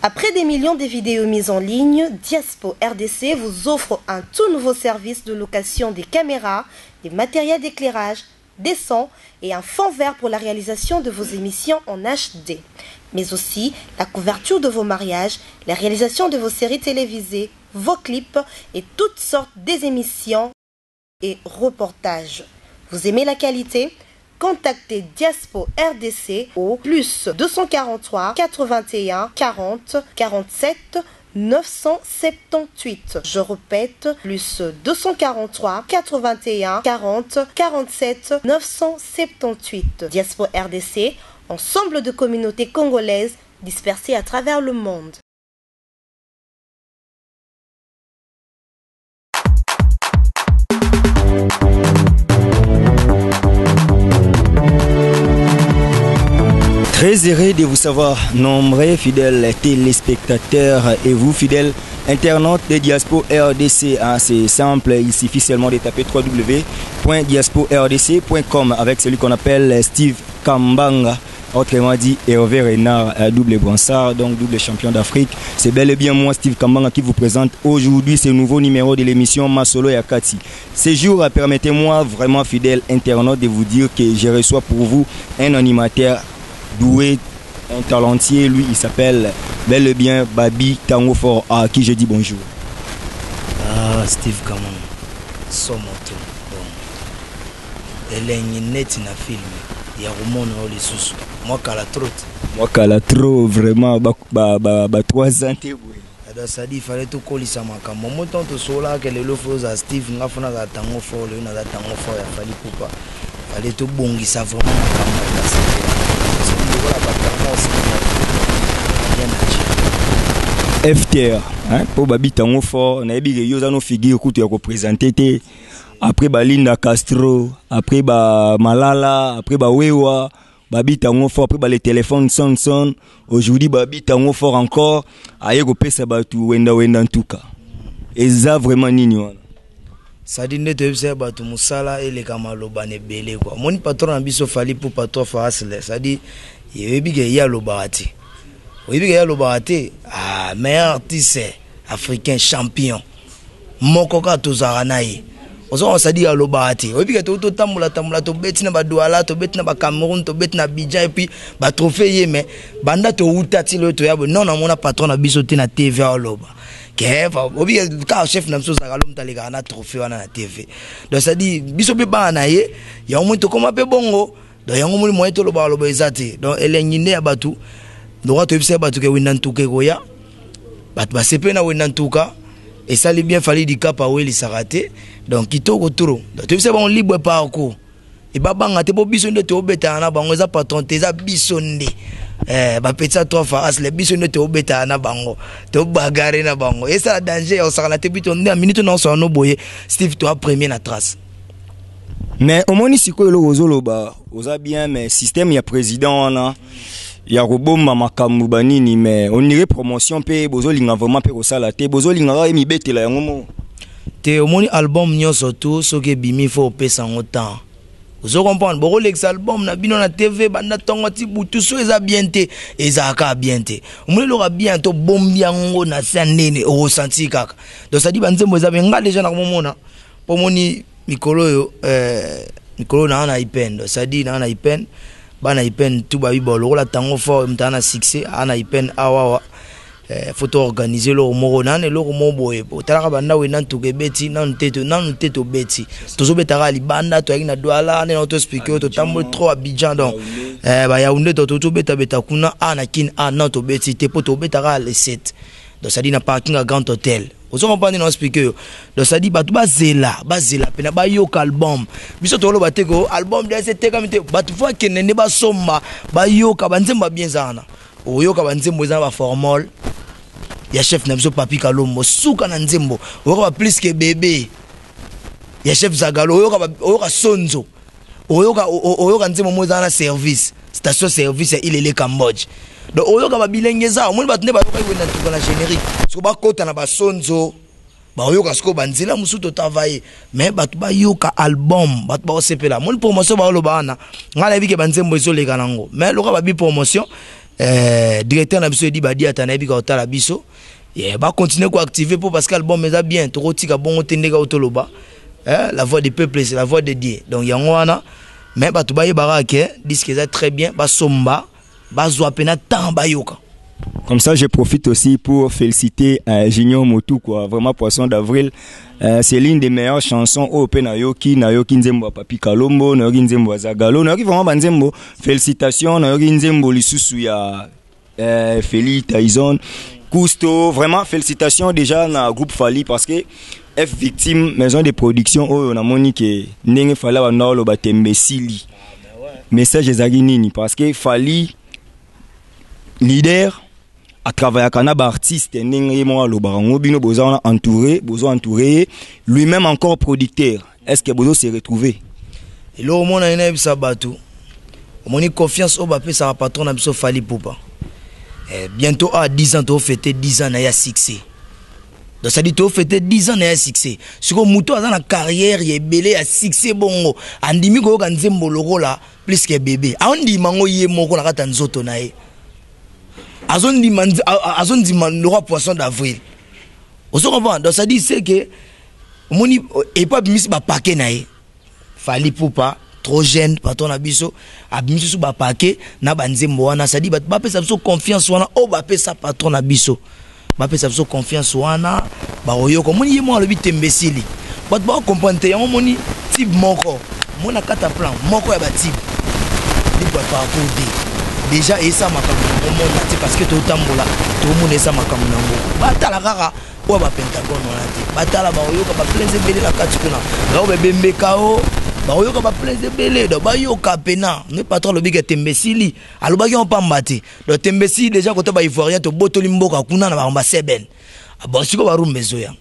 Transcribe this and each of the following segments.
Après des millions de vidéos mises en ligne, Diaspo RDC vous offre un tout nouveau service de location des caméras, des matériels d'éclairage, des sons et un fond vert pour la réalisation de vos émissions en HD. Mais aussi la couverture de vos mariages, la réalisation de vos séries télévisées, vos clips et toutes sortes des émissions et reportages. Vous aimez la qualité? Contactez Diaspo RDC au plus 243 81 40 47 978. Je répète, plus 243 81 40 47 978. Diaspo RDC, ensemble de communautés congolaises dispersées à travers le monde. Très heureux de vous savoir, nombreux fidèles téléspectateurs et vous fidèles internautes de Diaspo RDC. C'est simple, il suffit seulement de taper www.diaspordc.com avec celui qu'on appelle Steve Kambanga, autrement dit Hervé Renard, double Bransard, donc double champion d'Afrique. C'est bel et bien moi, Steve Kambanga, qui vous présente aujourd'hui ce nouveau numéro de l'émission Masolo Yakati. Ce jour, permettez-moi vraiment, fidèles internautes, de vous dire que je reçois pour vous un animateur doué, un talentier. Lui, il s'appelle bel et bien Babi Tangofort, à qui je dis bonjour. Steve Kambanga, Somoto. Elle est nette na film. Il y a un monde dans les sous. Moi, trop, vraiment, 3 ans. Ça dit, il fallait tout coller ça. Mon temps, tout cela, que les lofos à Steve, il a fait un tango fort, il a fait un tango fort, il fallait pas. Il fallait tout bon, il savait vraiment. FTR, pour Babi Tango Fort, on a dit que nous avons figure qui représenté. Après Balinda Castro, après Malala, après Wewa, Babi Tango Fort, après les téléphones son. Aujourd'hui, Babi Tango Fort encore, aïe pesa batu wenda en tout cas. Et ça vraiment nignon. Ça dit ne te sais batu musala et les kamalo bane belé quoi. Mon patron ambiso fali pour patron fasle. Ça dit il y a le bahati. Il y a le bahati. Ah, meilleur artiste africain champion. Mokoka tozaranaï. On s'est dit à l'obahati. Et puis, tout tamula, to bête na Badouala, to bête na Cameroun, to bête na Abidjan, et puis, trophée, mais, banda to outati le toyab, non, mon patron a bisoté na TV à l'oba. Obi, quand chef n'a pas de talega na trophée na TV. Donc, ça dit, bisobe banaye, il y a un moment comme un peu bongo, donc, il y a un moment moyen to loba loba ezate. Donc, elle est nine à Batou, donc, tu sais, Batou, que Winantuke goya, Bat sepe na Winantuka. Et ça lui bien fallu du cap à où il s'est raté. Donc, il tourne autour. Donc, tu sais, on libre parcours. Et babanga, t'es pas besoin de te obéter na bango, ça patron, t'es à bisonné. Petit toi face, les bisons de te obéter na bango. Te bagarrer na bango. Et ça, danger, on s'en a te buté, on est à minute, non, on a boyé. Steve, toi, premier na trace. Mais au moins, ici, quoi, le rosolo, bah, on a bien, mais système, il y a président, là. Il y a Roboma Makamoubanini, mais on irait promotion, pe bozo linga vraiment pe kosala te bozo linga mi bete la yango. Te omoni album nyo surtout ce que bimi faut pesa autant. Vous comprenez, boko l'ex album na bino na TV banda tongo ti butu so eza bien te ezaka bien te. Omoni lora bientôt bombi yango na sanene o ressenti kaka. Donc ça dit banzembo eza benga déjà na komona. Pomoni mikolo yo mikolo na ipen. Ça dit na ipen. Bana ipen tout ba bibolo la tango fort mtana succès ana ipen awawa photo organiser lo moro nane lo moboye otala banda we nan to gebeti nan teto beti tozo betara libanda to na douala na to speaker to tambo trop Abidjan donc ba Yaoundé to beta kuna ana kin ana to beti te poto betara les 7 donc ça dit na parking à Grand Hôtel. Vous comprenez non speaker. Donc ça dit batu bazela pena ba yo album. Biso to lo bateko album de c'était comme batu fois que ne ba somba ba yo ka banzemba bien zana. O yo ka banzembo za ba formol. Ya chef na biso papi kalombo suka na nzembo. O ka plus que bébé. Ya chef Zagalo o ka sonzo. O yo ka nzembo mo za na service. Station service il est le Cambodge. Donc oyo ka babilengeza omoni batunde ba ko wena tuko na générique so ba kota na ba sonzo ba oyo ka sko banzela musuto travailler mais batu ba yo ka album batu ba sepela mon promotion ba lo bana ngala bike banzembo iso le kanango mais lo ka ba bi promotion directeur na biso edi badi atana ebi ka otala biso ba continuer ko activer pour parce que l'album est bien to tika bongo tendeka otoloba la voix du peuple c'est la voix de Dieu donc yango wana mais ba to ba yebara ke disque est très bien ba somba ba zwa pena tant ba yoka. Comme ça, je profite aussi pour féliciter Junior Motu, quoi. Vraiment, Poisson d'avril. C'est l'une des meilleures chansons au Nayoki, Nayoki Nzembo Papi Kalombo, Nayoki Nzembo Zagalo, Nayoki vraiment Nzembo. Félicitations, Nayoki Nzembo Lissusu ya Feli, Tyson, Cousteau. Vraiment, félicitations déjà dans le groupe Fali parce que F Victime, maison de production, on a monique, Nenge Fala wa Nolo Batembe Sili. Message ezagi nini parce que Fali, leader, à travers un canal artiste, entouré, lui-même encore producteur. Est-ce que Bozo s'est retrouvé? Et là, au monde, il y a une confiance au Bapé, ça va patron à Fali Poupa. Bientôt, à 10 ans, tu as fêté 10 ans, il y a succès. Donc, ça dit, tu as fêté 10 ans, il y a succès. Si tu as dans la carrière, il y a belé, il y a succès, bon, on dit que tu as un plus que bébé. On dit que tu as un zoto. Azon dit le roi Poisson d'avril. Vous comprenez? Donc ça dit c'est que moni et pas mis ba paquet nae. Fali Poupa trop jeune patron abiso abimi sous ba paquet na banzembo wana ça dit ba pesa so confiance wana o ba pesa patron abiso. Ba pesa so confiance wana ba oyo ko moni yemo alobi tembesili. Ba comprendre yango moni type moko. Mona kata plan moko ya ba type. Ni ba parcours déjà et ça makambo monde parce que tout tambola tout le monde est ça makambo nango batala kaka o ba Pentagone wana te batala ba oyoka ba plaisir belé la kati kuna ba bembe kao ba oyoka ba plaisir belé do ba yoka pena ne patron le big tembesili alobaki on pambati do tembesili déjà côté ba ivoirien to botoli mboka kuna na ba seben bon siko ba rumbezo ya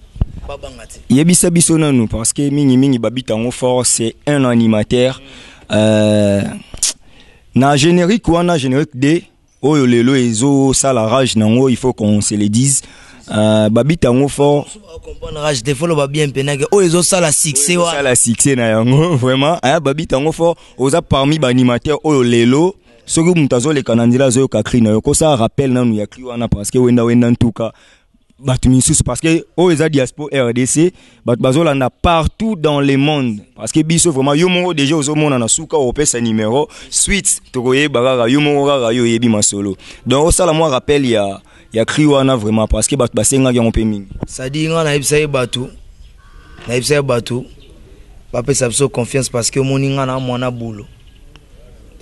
babangati yebisa biso nanu parce que mingi babitango fort c'est un animateur na générique ou na générique D oyo lelo ezo ça la rage nango il faut qu'on se le dise babitango fort comprendre rage des fois ba bien pena que oyo ezo ça la succès wa ça la succès na yango vraiment babitango fort oza parmi ba animateur oyo lelo soki mutazo le kanandila zo ka cri na yo ko ça rappelle nanu ya cri wana parce que wenda en tout cas parce que aux diaspora RDC bazolanda partout dans le monde parce que biso vraiment yomo déjà aux monde na suka opesa numéro suite tokoye bagara yomo gara yo yebi masolo donc ça la moi rappelle il y a kriwana vraiment parce que basenga yango pe mingi ça dit nga na ibsa batu ba pesa so confiance parce que moninga na mwana boulot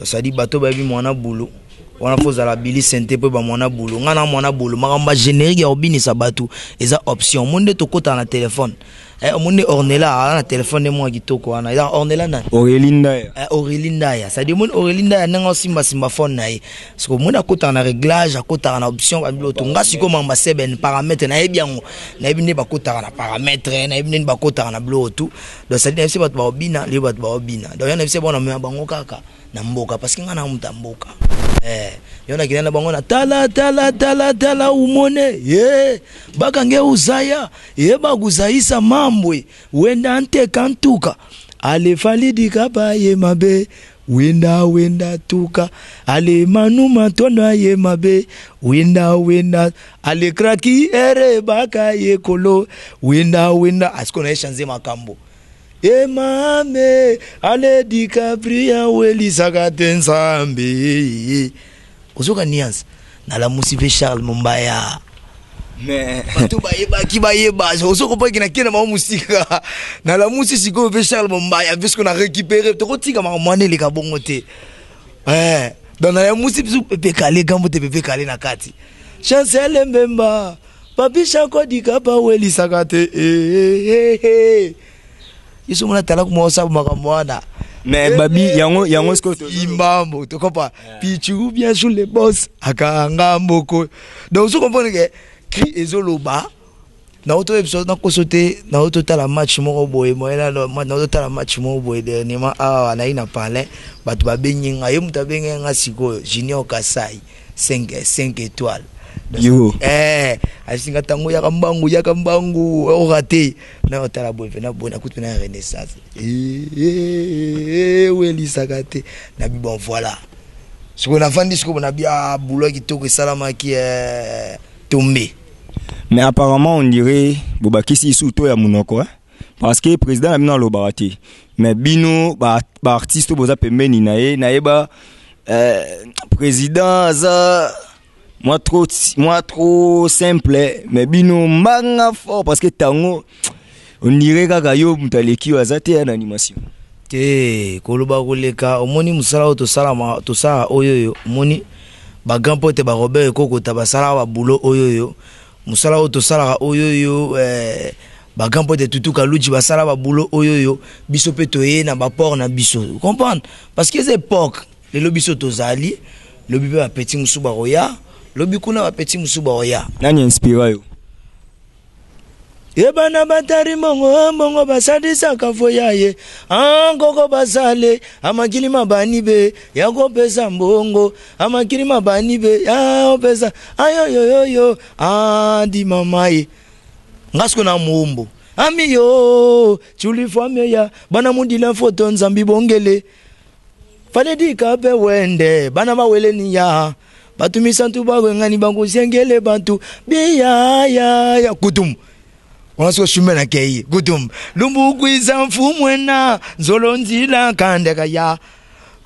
ça dit bato ba bi mwana boulot wana foza la bili sente pe ba mwana boulot ngana mwana boulot makamba générique ya obini sabatu eza option monde to kota na téléphone monde ornela na téléphone mo kitoko wana eza ornela na Aurelinda ya ça dit monde Aurelinda ya nanga simba phone na ye parce que monde akota na réglage akota na option ba bilo to ngasi ko mamba seben paramètre na ebiango na ebine ba kota na paramètre na ebine ba kota na bilo tout donc ça dit na ba obina le ba obina donc yana se bona me bango kaka na mboka parce que ngana mutamboka yona kinana bango na tala umone bakange uzaya baguzaisa mambwe wenda ante kantuka ale falidi kapa ye mabe wenda tuka ale manu matondo ye mabe wenda ale kraki ere baka ye kolo wenda askona echange makambo mame ale dikabria weli sagate nsambe ozoka niance na la musive Charles Mumbaya mais bato bayeba ozoko pa kina kena ma musika na la musique siko ve Charles Mumbaya parce qu'on a récupéré to kotika ma mwane le kabongo te dans la musique su pepe kale gambo te pepe kale na kati chancel mbemba papi chako dikapa weli sagate Yesu mona tala kuma osa makamwana mais babi yango sko to imbambo to comprends pichu bien sur les boss akanga mboko donc vous comprenez que cri ezoloba na auto episode na kosote na auto tala match moko boye moyela na auto tala match moko boye dernièrement na ina parler batu babenyenga yo mutabenga siko Junior Kasai 5 étoiles yo asinga tango ya kambangu orate na otala boye na bona kutu na renaissance weli sagate na bon voilà Ce qu'on a vendu, ce qu'on a bien boulot qui tourne salama qui est tombé. Mais apparemment, on dirait Bobaki si surtout ya munoko, parce que le président a mis dans le baraté. Mais bino, artiste boza pembeni nae ba président za moi trop simple, mais bino manga fort parce que tango on dirait kaka yo mutaleki wazate en animation. Te koloba koleka omoni musala to salama to sa oyoyo omoni ba grand pote ba Robert Koko tabasala ba boulot oyoyo musala to sala oyoyo ba grand pote tutu kaluchi basala ba boulot oyoyo biso pe toye na ba port na biso comprendre parce que c'est époque le lobiso to zali lobi pe ba petit musuba roya lobi kuna ba petit musuba roya nani inspire yo Ebana batari mongo basadisa kafoyaye ankoko basale amakili mabani be yako pesa mbongo amakili mabani be ya pesa ayo andi mamaye ngasko na mumbo amiyo chulifame ya bana mundila foto nzambi bongele fale dikape wende bana bawele niya batumisa ntu bagwengani bangusengele bantu biya ya kutum on se chemin na kei gudum lumbu kwiza mfumwena zolonzila kandeka ya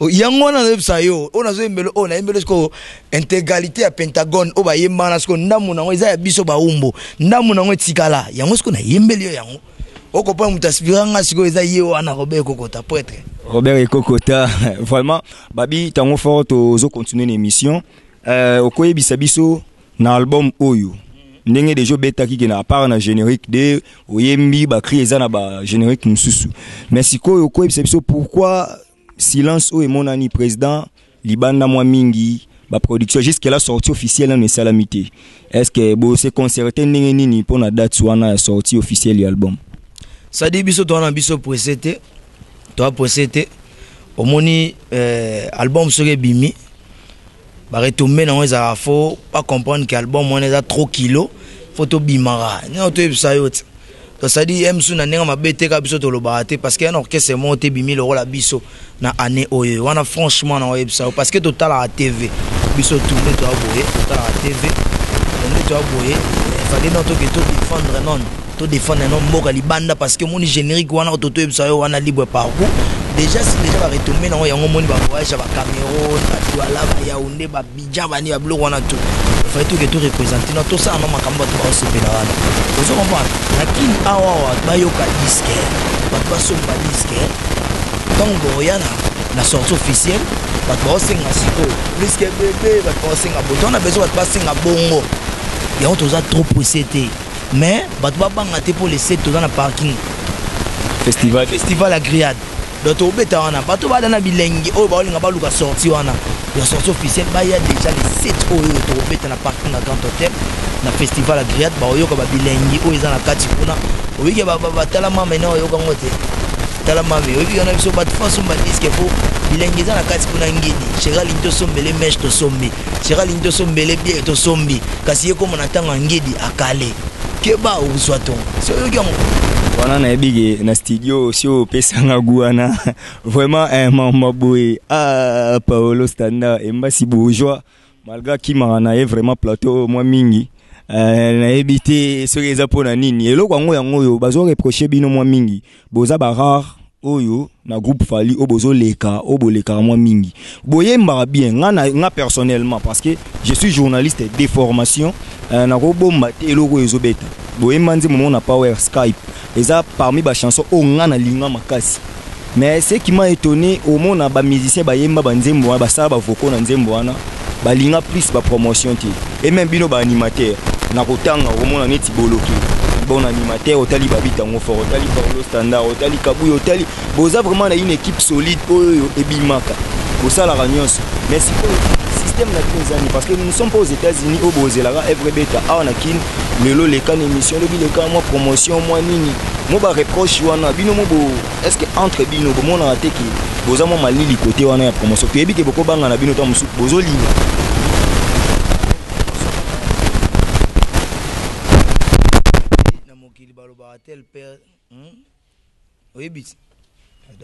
yangona zebsayo ona zo embelo ona embelo sko intégralité ya pentagone oba yemana sko ndamu na ngweza ya biso ba umbo ndamu na ngwetikala yango sko na yembelio yango okopa mutaspiranga siko eza yewo ana Robert Kokota prêtre Robert Kokota vraiment babi tango fort ozo continuer l'émission okoye bisabiso na album oyo ndenge dejo beta ki na part na générique de oyembi ba cri eza na ba générique mususu mais sikoyo ko ebiso pourquoi silence o mon ani président libanda mwa mingi ba production jusqu'à la sortie officielle na salamité est-ce que bo se concerter ndenge nini pour na date wana sortie officielle de l'album ça dit biso to na biso précédé to précédé omoni album serait bimi ba retomber na weza fo pas comprendre que album on est trop kilo photo bimara non to ça yo to ça dit emsu na nenga mabete ka biso to lo baraté parce que un orchestre monté bimi le rôle biso na année oyo wana franchement na websa parce que total à TV biso tourner to aboyer total à TV on to aboyer fallait non to que to défendre non to défendre non mboka libanda parce que mon générique wana to to websa wana libre parcours déjà si déjà va retomber na yango moni ba voyage ba Cameroun ba Douala ba Yaoundé ba Bidjan ba ni ba blog wana tout il faut que tout représenter non tout ça na makambo to ba sepela wana vous comprenez lakini awa ba yoka disque ba somba disque donc boyana la sortie officielle ba singa siko plus que bébé ba singa bon on a besoin de singa bongo et on toza trop précédé mais ba banga te pour laisser tout dans la parking festival à Griade donc au beta wana bato ba dana bilengi o ba linga ba luka sortie wana la sortie officielle ba ya déjà les 7 oyo to beta na parking à Grand Hôtel na festival à Griade ba oyo ko ba bilengi o eza na kati kuna o yike ba tala mama na oyo ko ngote tala mama o yike na biso ba façon ba disque fo bilengi eza na kati kuna ngidi Cheral into sombele mesh to sombi Cheral into sombele bien to sombi kasi yeko mona tanga ngidi akale keba o swaton so yo ki wana na ebige na studio sio pesa ngaguana vraiment un moment boy Paolo Standard embasi bourgeois malgré qui marana est vraiment plateau moi mingi na ebité so eza pona nini eloko yango yango yo bazo reprocher bino moi mingi boza ba rare oyo na groupe Fali obozo leka oboleka moi mingi boyemba bien nga personnellement parce que je suis journaliste de formation na ko bomba te eloko ezobeta boyemba nzi moment na power Skype eza parmi ba chansons o nga na linga makasi mais ce qui m'a étonné au monde ba musicien ba yemba ba nzembo ba sala ba voko na nzembo wana ba linga plus ba promotion te et même bino ba animateur na kotanga au monde neti boloki bon animateur otali babita ngo fort otali Paolo Standard otali Kabuyo otali boza vraiment na une équipe solide oyo ebimaka bosala nyonso merci pour système na Tanzanie parce que nous ne sommes pas aux États-Unis au bozela ka every beta ana kin lelo le kan émission le bileka moi promotion moi nini mo ba reproche wana bino mo bo est-ce que entre bino bo mona ateki boza mo malili côté wana ya promotion to ebike boko banga na bino to musu bozo linga tel père oui bit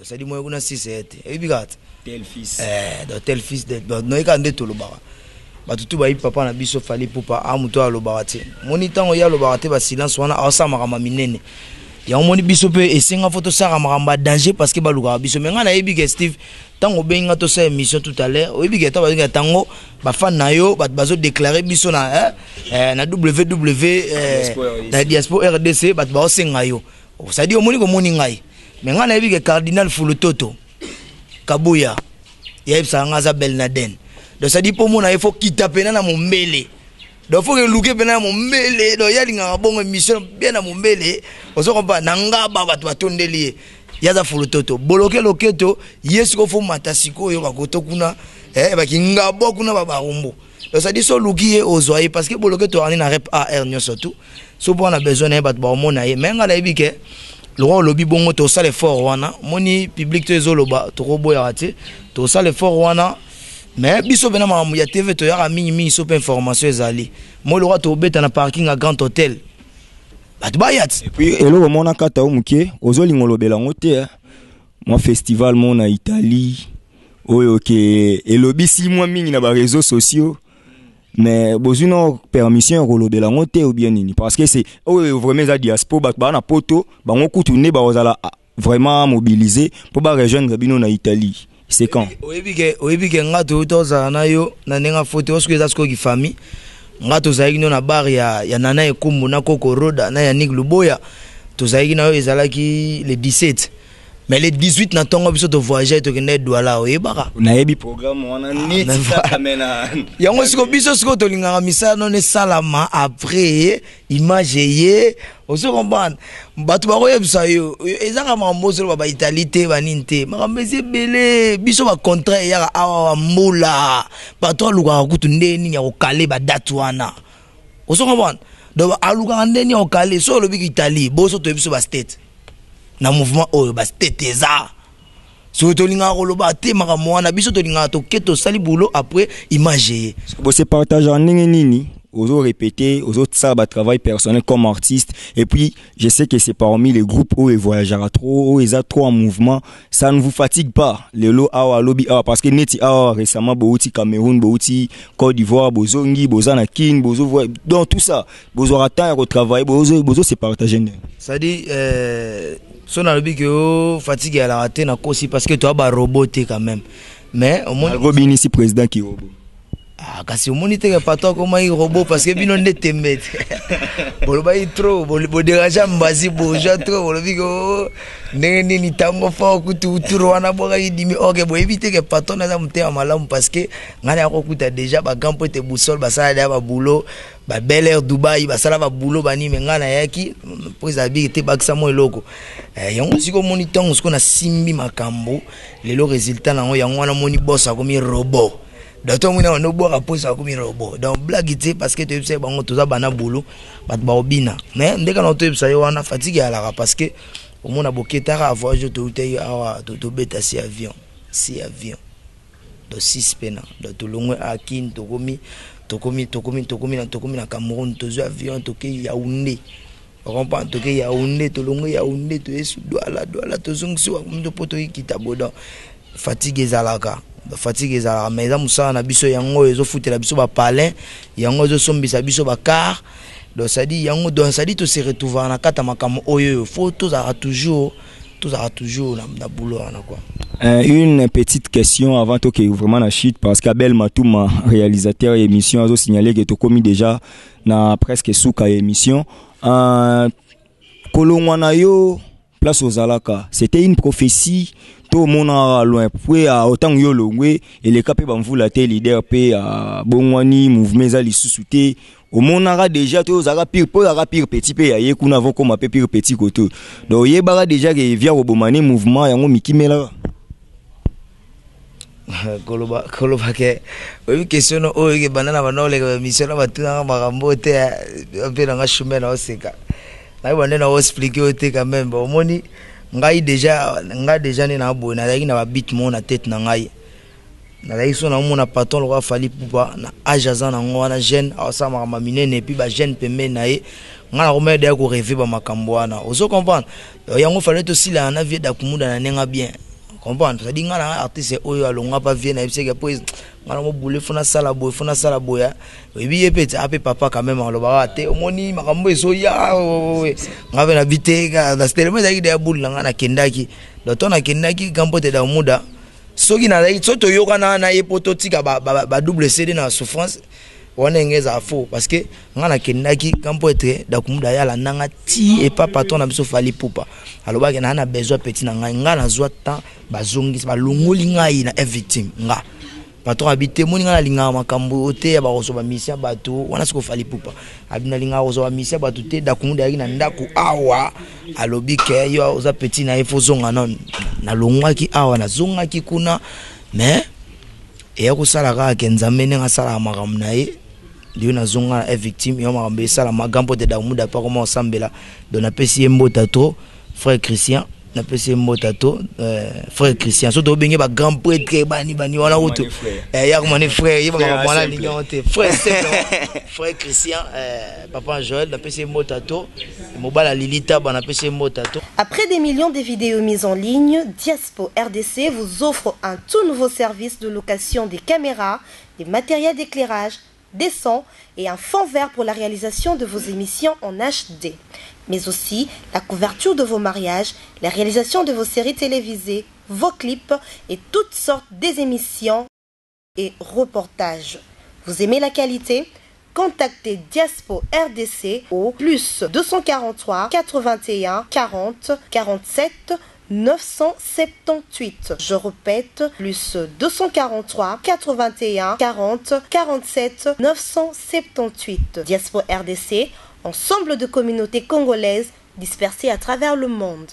ça dit moi kuna 6 et puis gat tel fils tel fils de no ikande to lobaka batutu ba papa na biso fali pupa amuto alobaka te moni tango ya lobaka te ba silence wana asama kama minene ya moni biso pe esenga photo saka makamba danger parce que baluka biso menga na yebi ke Steve tango benga to sa émission tout à l'heure oyebi ke ta ba tango ba fan na yo ba bazo déclarer biso na na WW na diaspora RDC ba ba osenga yo ça dit omoni ko moni ngai menga na yebi ke cardinal Fulutoto Kabuya yeb sa nga za Belnaden donc ça dit pour moi il faut quitter pena na mombele donc faut que louke pena na mombele donc ya linga bongo émission bien na mombele ozo kompa nanga baba to atondeli ya za Fulutoto boloke loketo yesu ko fo matasiko yo kakoto kuna ba kinga bokuna baba rumbo donc ça dit so luki ozoye parce que boloke to ani na rep AR nyo surtout so pour on a besoin na ba mona ye menga na ebike le roi lobby bongo to sale fort wana moni public to ezoloba to roboya ate to sale fort wana mais biso bena mamu ya TV to ya mingi so pe information ezali mo le roi to beta na parking à Grand Hôtel bat bayat et puis elo mona kata o muke ozolingo lobela ngote moi festival mona Italie oyo ke elobi 6 mois mingi na ba réseaux sociaux mais bozuna permission kolobela ngote ou bien nini parce que c'est vraiment za diaspora ba na poto bango kutune ba ozala vraiment mobiliser pour ba rejoindre bino na Italie c'est quand oyebike ngato toza na yo na nenga photo osko za sko ki famille ngato zaiki no na bar ya nana ekumbu na Koko Roda na Yannick Luboya to zaiki na yo ezalaki le 17 mais le 18 na tongo biso to voyager to kende Douala oyebaka na yebi programme wana neti kamena yango siko biso siko to linganga misala no ne salama après image ye oso comprendre batu ba koyebisa yo ezaka mambozo ba Italie ba ninte makambeze belé biso ba contrat ya awa mbula patro luka kutu ndeni ya okale ba date wana oso comprendre donc aluka ndeni ya okale so lobi ki Italie boso to biso ba state na mouvement oyo ba steteza so to linga koloba te makamo wana biso to linga to keto sali boulot après image bo se partage en nini ozo répéter ozo ça ba travail personnel comme artiste et puis je sais que c'est parmi les groupes où ils voyagera trop où ils a trop en mouvement ça ne vous fatigue pas le lo awa lobby awa parce que neti awa récemment bouti Cameroun bouti Côte d'Ivoire bozongi bozana king bozo donc tout ça bozo attendre au travail bozo se partager ça dit son alobi que fatigue à la raté na kosi parce que toi ba roboté quand même mais au moins Robin ici président qui robot kasi omoni te pas toi comment il robot parce que bino ndete met boloba trop bo déranger mbazi bourgeois trop bolobi ko ndenge ni tango fa kutu turo wana boka idimi ok bo éviter que patron na mutema malamu parce que ngana ya kokuta déjà ba gampo te boussole ba sala ba boulot ba Bel Air Dubai ba sala ba boulot bani mengana yaki pose abi te baksa mo eloko yango siko moni tango siko na simbi makambo lelo résultat nango yango wana moni boss akomi robot Dato muna no boka posa comme robot. Donc blague té parce que tu sais bango toza bana boulot bat ba obina. Mais ndeka no to psa yo wana fatigue ala parce que au mona boketara avoir je to te awa to beta si avion. Si avion. Do 6 pena. Do to longwe akin to komi na Cameroun to zo avion to ke Yaoundé. On comprend to ke Yaoundé to longwe Yaoundé to esu Douala to zongsi wa mdo poto ikita boda. Fatigue ezalaka. Fatigue ezalaka mais za musala na biso yango ezo futela biso ba palin yango ezo sombisa biso ba car donc ça dit yango donc ça dit to se retrouver na kata makamo oyo photos à toujours na boulot na quoi. Une petite question avant que vraiment la chute parce qu'Abel Matouma réalisateur émission a signalé que tu commis déjà na presque souka émission kolongwana yo place aux alaka c'était une prophétie tout mona loin puis autant yo longwe et les capé bamvula te leader pe bongwani mouvement za lisusuté au monara déjà to zara pire pour zara pire petit pe ya yekuna avant comme pe pire petit koto donc yebara déjà que via robomane mouvement yango mikimela koloba ke oui question o ke banana banole ke mission na batuna makambo te pe na shume na oseka na bande na expliquer te quand même bon moni ngai déjà ni na bo na like na ba beat mon na tête na ngai na iso na mona patron le roi Fally Ipupa na ajaza na ngwana jeune asa ma minene puis ba jeune pembe na ye ngana ko de ko rêver ba makambo wana ozo comprendre yango fallait to sila na vie da kumunda na nenga bien comprendre ça dit ngana artiste oyo alonga pa vie na ibseke po ngana mo boule fona sala boya ebi yepete ape papa quand même aloba te omoni makambo eso ya ngave na biteka na stelema za ide ya boule ngana kendaki dotona kendaki kampote da muda soki na lai soto yoka na epoto tika ba double CD na souffrance wana ngeza faux parce que ngana kendaki kampote da kumuda yala nanga ti et pas patron na biso Fally Ipupa aloba ke na besoin petit na ngana zwa temps bazongisa balongoli ngai na victime nga patron habité moni ngana linga makambo ote ya ba kosoba mission bato wana siko Fally Ipupa abina linga kosoba mission bato te da kumuda yaki na ndako awa alobi ke yo oza petit na ifo zonga non na longwaki awa na zongaki kuna mais e ko sala ka ke nzambe nga sala makambo na ye ndio na zonga na victime yo makambo sala magambo te da muda pa comment osambela dona pesi mbota to frère Christian na pesi mbota to frère Christian so to benge ba grand prêtre bani wana uto ya ko mani frère yeba ba mwana linga te frère frère Christian papa Joël na pesi mbota to mobala Lilita bana pesi mbota to. Après des millions de vidéos mises en ligne, Diaspo RDC vous offre un tout nouveau service de location des caméras, des matériels d'éclairage, des sons et un fond vert pour la réalisation de vos émissions en HD, mais aussi la couverture de vos mariages, la réalisation de vos séries télévisées, vos clips et toutes sortes des émissions et reportages. Vous aimez la qualité? Contactez Diaspo RDC au plus 243 81 40 47 978. Je répète, plus 243 81 40 47 978. Diaspo RDC, ensemble de communautés congolaises dispersées à travers le monde.